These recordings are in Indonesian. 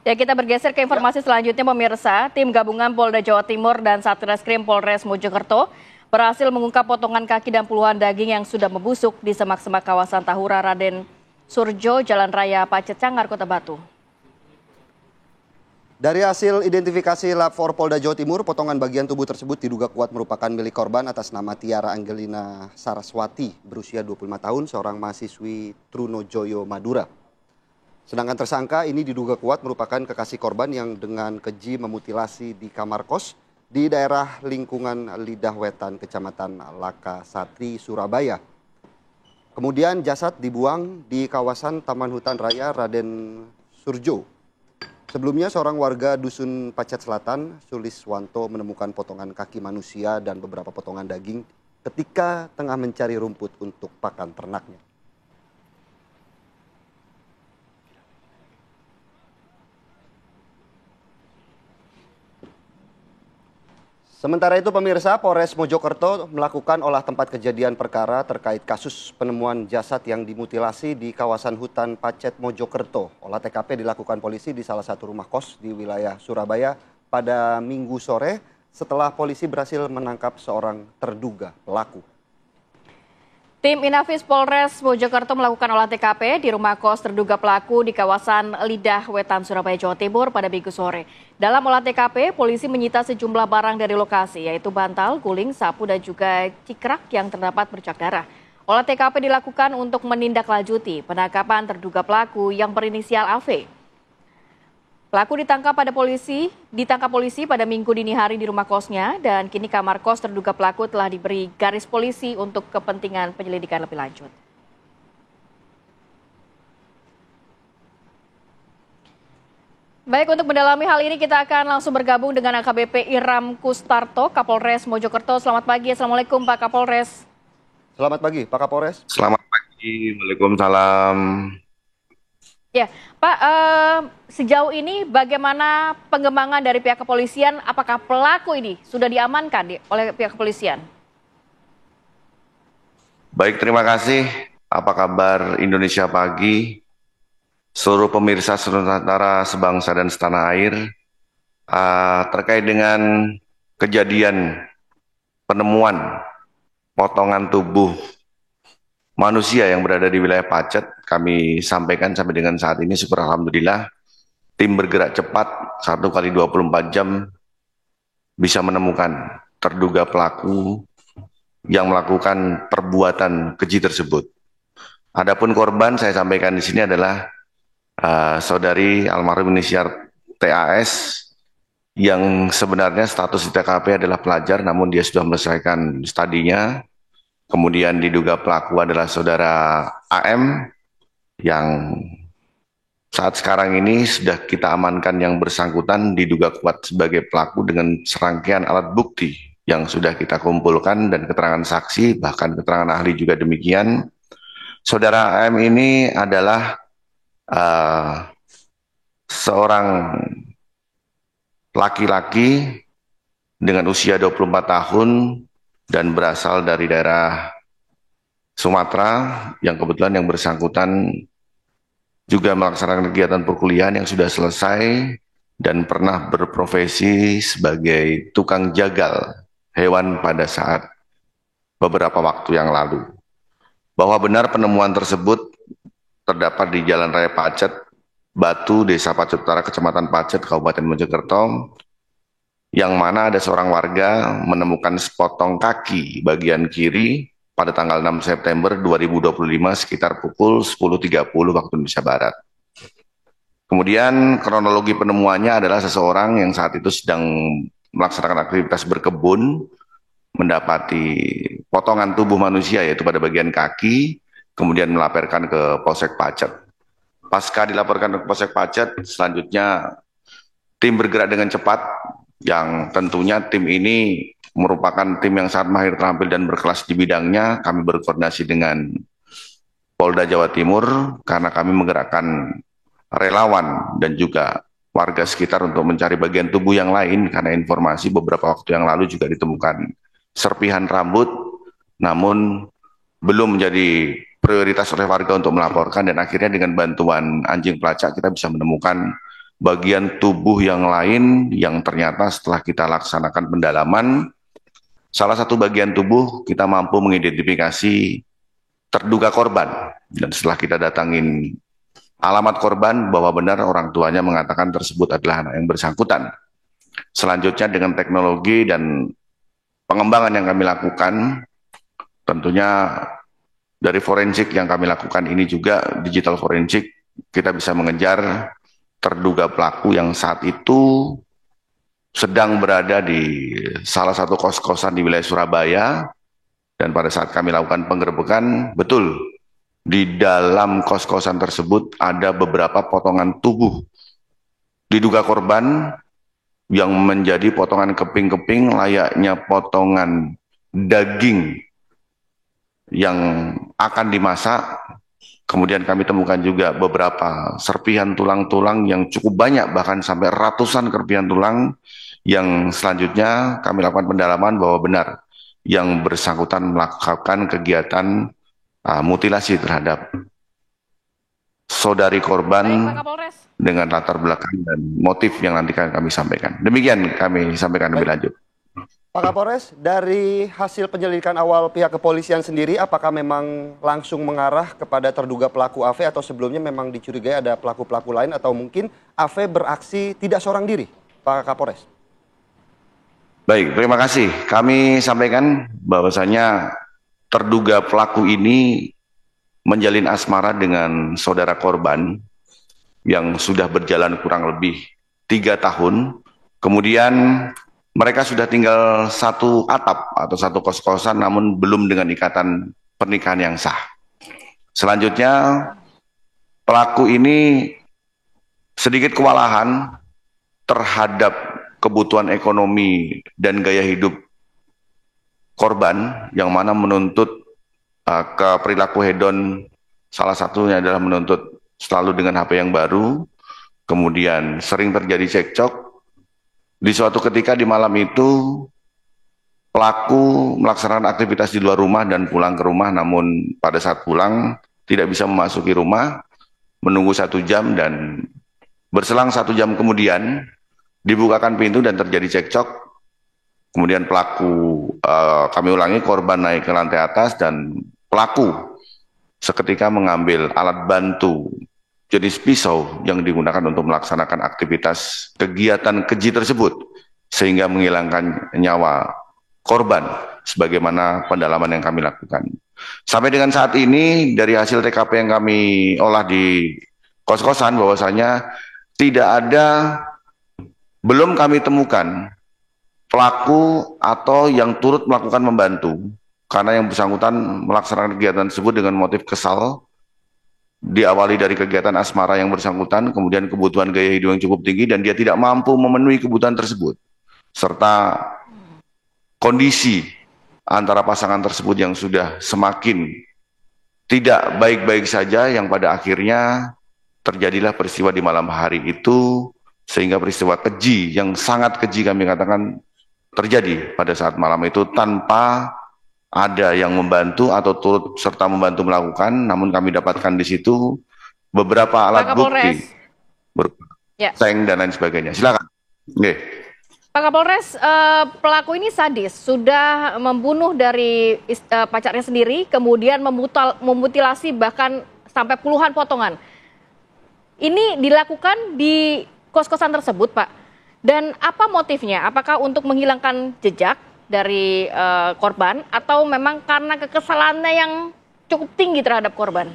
Ya, kita bergeser ke informasi selanjutnya, pemirsa. Tim gabungan Polda Jawa Timur dan Satreskrim Polres Mojokerto berhasil mengungkap potongan kaki dan puluhan daging yang sudah membusuk di semak-semak kawasan Tahura Raden Surjo, Jalan Raya Pacet Cangar, Kota Batu. Dari hasil identifikasi Lab 4 Polda Jawa Timur, potongan bagian tubuh tersebut diduga kuat merupakan milik korban atas nama Tiara Angelina Saraswati, berusia 25 tahun, seorang mahasiswi Trunojoyo, Madura. Sedangkan tersangka ini diduga kuat merupakan kekasih korban yang dengan keji memutilasi di kamar kos di daerah lingkungan Lidah Wetan, Kecamatan Laka Satri, Surabaya. Kemudian jasad dibuang di kawasan Taman Hutan Raya Raden Surjo. Sebelumnya seorang warga Dusun Pacet Selatan, Suliswanto, menemukan potongan kaki manusia dan beberapa potongan daging ketika tengah mencari rumput untuk pakan ternaknya. Sementara itu pemirsa, Polres Mojokerto melakukan olah tempat kejadian perkara terkait kasus penemuan jasad yang dimutilasi di kawasan hutan Pacet Mojokerto. Olah TKP dilakukan polisi di salah satu rumah kos di wilayah Surabaya pada Minggu sore setelah polisi berhasil menangkap seorang terduga pelaku. Tim Inafis Polres Mojokerto melakukan olah TKP di rumah kos terduga pelaku di kawasan Lidah Wetan, Surabaya, Jawa Timur pada Minggu sore. Dalam olah TKP, polisi menyita sejumlah barang dari lokasi, yaitu bantal, guling, sapu, dan juga cikrak yang terdapat bercak darah. Olah TKP dilakukan untuk menindaklanjuti penangkapan terduga pelaku yang berinisial AV. Pelaku ditangkap polisi pada Minggu dini hari di rumah kosnya, dan kini kamar kos terduga pelaku telah diberi garis polisi untuk kepentingan penyelidikan lebih lanjut. Baik, untuk mendalami hal ini kita akan langsung bergabung dengan AKBP Iram Kustarto, Kapolres Mojokerto. Selamat pagi, Assalamualaikum Pak Kapolres. Selamat pagi Pak Kapolres. Selamat pagi, Waalaikumsalam. Ya, Pak, sejauh ini bagaimana pengembangan dari pihak kepolisian? Apakah pelaku ini sudah diamankan oleh pihak kepolisian? Baik, terima kasih. Apa kabar Indonesia pagi? Seluruh pemirsa Nusantara sebangsa dan setanah air, terkait dengan kejadian penemuan potongan tubuh manusia yang berada di wilayah Pacet, kami sampaikan sampai dengan saat ini, syukur alhamdulillah, tim bergerak cepat 1x24 jam bisa menemukan terduga pelaku yang melakukan perbuatan keji tersebut. Adapun korban saya sampaikan di sini adalah saudari almarhum inisial TAS yang sebenarnya status di TKP adalah pelajar, namun dia sudah menyelesaikan studinya. Kemudian diduga pelaku adalah saudara AM yang saat sekarang ini sudah kita amankan yang bersangkutan diduga kuat sebagai pelaku dengan serangkaian alat bukti yang sudah kita kumpulkan dan keterangan saksi, bahkan keterangan ahli juga demikian. Saudara AM ini adalah seorang laki-laki dengan usia 24 tahun dan berasal dari daerah Sumatera, yang kebetulan yang bersangkutan juga melaksanakan kegiatan perkuliahan yang sudah selesai dan pernah berprofesi sebagai tukang jagal hewan pada saat beberapa waktu yang lalu. Bahwa benar penemuan tersebut terdapat di Jalan Raya Pacet, Batu, Desa Pacet Utara, Kecamatan Pacet, Kabupaten Mojokerto, yang mana ada seorang warga menemukan sepotong kaki bagian kiri pada tanggal 6 September 2025 sekitar pukul 10.30 waktu Indonesia Barat. Kemudian kronologi penemuannya adalah seseorang yang saat itu sedang melaksanakan aktivitas berkebun, mendapati potongan tubuh manusia yaitu pada bagian kaki, kemudian melaporkan ke Polsek Pacet. Pasca dilaporkan ke Polsek Pacet, selanjutnya tim bergerak dengan cepat, yang tentunya tim ini merupakan tim yang sangat mahir, terampil, dan berkelas di bidangnya. Kami berkoordinasi dengan Polda Jawa Timur karena kami menggerakkan relawan dan juga warga sekitar untuk mencari bagian tubuh yang lain, karena informasi beberapa waktu yang lalu juga ditemukan serpihan rambut, namun belum menjadi prioritas oleh warga untuk melaporkan, dan akhirnya dengan bantuan anjing pelacak kita bisa menemukan bagian tubuh yang lain yang ternyata setelah kita laksanakan pendalaman, salah satu bagian tubuh kita mampu mengidentifikasi terduga korban. Dan setelah kita datangin alamat korban, bahwa benar orang tuanya mengatakan tersebut adalah anak yang bersangkutan. Selanjutnya dengan teknologi dan pengembangan yang kami lakukan, tentunya dari forensik yang kami lakukan ini juga digital forensik, kita bisa mengejar terduga pelaku yang saat itu sedang berada di salah satu kos-kosan di wilayah Surabaya. Dan pada saat kami lakukan penggerebekan, betul, di dalam kos-kosan tersebut ada beberapa potongan tubuh diduga korban yang menjadi potongan keping-keping layaknya potongan daging yang akan dimasak. Kemudian kami temukan juga beberapa serpihan tulang-tulang yang cukup banyak, bahkan sampai ratusan serpihan tulang, yang selanjutnya kami lakukan pendalaman bahwa benar yang bersangkutan melakukan kegiatan mutilasi terhadap saudari korban. Baik, Pak Kapolres. Dengan latar belakang dan motif yang nanti kami sampaikan. Demikian kami sampaikan lebih lanjut. Pak Kapolres, dari hasil penyelidikan awal pihak kepolisian sendiri, apakah memang langsung mengarah kepada terduga pelaku AV atau sebelumnya memang dicurigai ada pelaku-pelaku lain atau mungkin AV beraksi tidak seorang diri, Pak Kapolres? Baik, terima kasih. Kami sampaikan bahwasanya terduga pelaku ini menjalin asmara dengan saudara korban yang sudah berjalan kurang lebih 3 tahun. Kemudian mereka sudah tinggal satu atap atau satu kos-kosan, namun belum dengan ikatan pernikahan yang sah. Selanjutnya, pelaku ini sedikit kewalahan terhadap kebutuhan ekonomi dan gaya hidup korban, yang mana menuntut ke perilaku hedon. Salah satunya adalah menuntut selalu dengan HP yang baru, kemudian sering terjadi cekcok. Di suatu ketika di malam itu, pelaku melaksanakan aktivitas di luar rumah dan pulang ke rumah, namun pada saat pulang tidak bisa memasuki rumah, menunggu 1 jam, dan berselang 1 jam kemudian dibukakan pintu dan terjadi cekcok. Kemudian pelaku, kami ulangi, korban naik ke lantai atas dan pelaku seketika mengambil alat bantu jenis pisau yang digunakan untuk melaksanakan aktivitas kegiatan keji tersebut, sehingga menghilangkan nyawa korban sebagaimana pendalaman yang kami lakukan. Sampai dengan saat ini dari hasil TKP yang kami olah di kos-kosan, bahwasanya belum kami temukan pelaku atau yang turut melakukan membantu, karena yang bersangkutan melaksanakan kegiatan tersebut dengan motif kesal, diawali dari kegiatan asmara yang bersangkutan, kemudian kebutuhan gaya hidup yang cukup tinggi, dan dia tidak mampu memenuhi kebutuhan tersebut, serta kondisi antara pasangan tersebut yang sudah semakin tidak baik-baik saja, yang pada akhirnya terjadilah peristiwa di malam hari itu, sehingga peristiwa keji yang sangat keji kami katakan terjadi pada saat malam itu tanpa ada yang membantu atau turut serta membantu melakukan. Namun kami dapatkan di situ beberapa alat bukti berupa seng dan lain sebagainya. Silakan. Okay. Pak Kapolres, pelaku ini sadis, sudah membunuh dari pacarnya sendiri, kemudian memutilasi bahkan sampai puluhan potongan. Ini dilakukan di kos-kosan tersebut, Pak. Dan apa motifnya? Apakah untuk menghilangkan jejak dari korban atau memang karena kekesalannya yang cukup tinggi terhadap korban?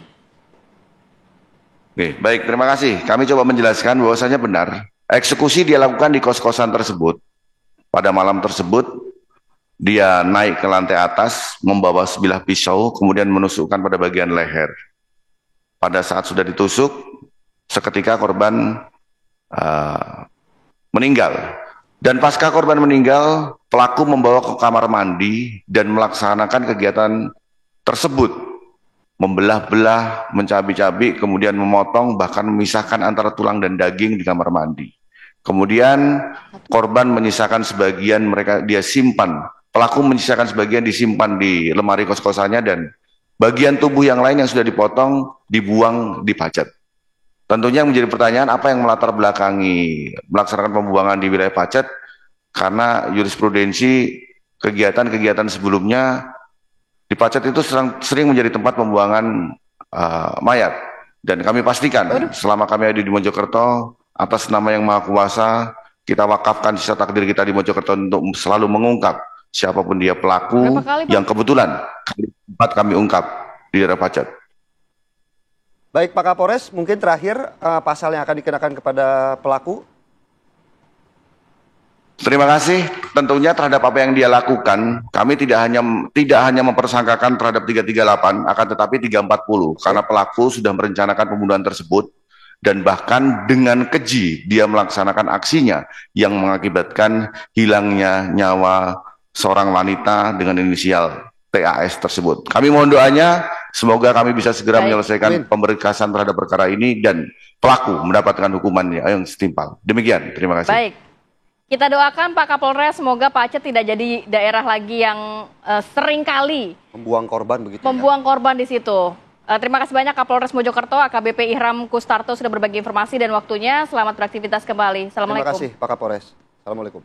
Oke, baik, terima kasih. Kami coba menjelaskan bahwasanya benar, eksekusi dia lakukan di kos-kosan tersebut. Pada malam tersebut, dia naik ke lantai atas, membawa sebilah pisau, kemudian menusukkan pada bagian leher. Pada saat sudah ditusuk, seketika korban meninggal. Dan pasca korban meninggal, pelaku membawa ke kamar mandi dan melaksanakan kegiatan tersebut. Membelah-belah, mencabik-cabik, kemudian memotong, bahkan memisahkan antara tulang dan daging di kamar mandi. Kemudian korban menyisakan sebagian dia simpan. Pelaku menyisakan sebagian disimpan di lemari kos-kosannya, dan bagian tubuh yang lain yang sudah dipotong dibuang di pacet. Tentunya yang menjadi pertanyaan apa yang melatar belakangi melaksanakan pembuangan di wilayah Pacet, karena jurisprudensi kegiatan-kegiatan sebelumnya di Pacet itu sering menjadi tempat pembuangan mayat. Dan kami pastikan selama kami ada di Mojokerto, atas nama Yang Maha Kuasa, kita wakafkan sisa takdir kita di Mojokerto untuk selalu mengungkap siapapun dia pelaku yang kebetulan kami ungkap di daerah Pacet. Baik Pak Kapolres, mungkin terakhir pasal yang akan dikenakan kepada pelaku. Terima kasih. Tentunya terhadap apa yang dia lakukan, kami tidak hanya mempersangkakan terhadap 338, akan tetapi 340, karena pelaku sudah merencanakan pembunuhan tersebut dan bahkan dengan keji dia melaksanakan aksinya yang mengakibatkan hilangnya nyawa seorang wanita dengan inisial TAS tersebut. Kami mohon doanya, semoga kami bisa segera menyelesaikan pemberkasan terhadap perkara ini dan pelaku mendapatkan hukumannya yang setimpal. Demikian, terima kasih. Baik, kita doakan Pak Kapolres semoga Pacet tidak jadi daerah lagi yang sering kali membuang korban begitu. Membuang korban di situ. Terima kasih banyak Kapolres Mojokerto, AKBP Ihram Kustarto sudah berbagi informasi dan waktunya. Selamat beraktivitas kembali. Assalamualaikum. Terima kasih Pak Kapolres. Assalamualaikum.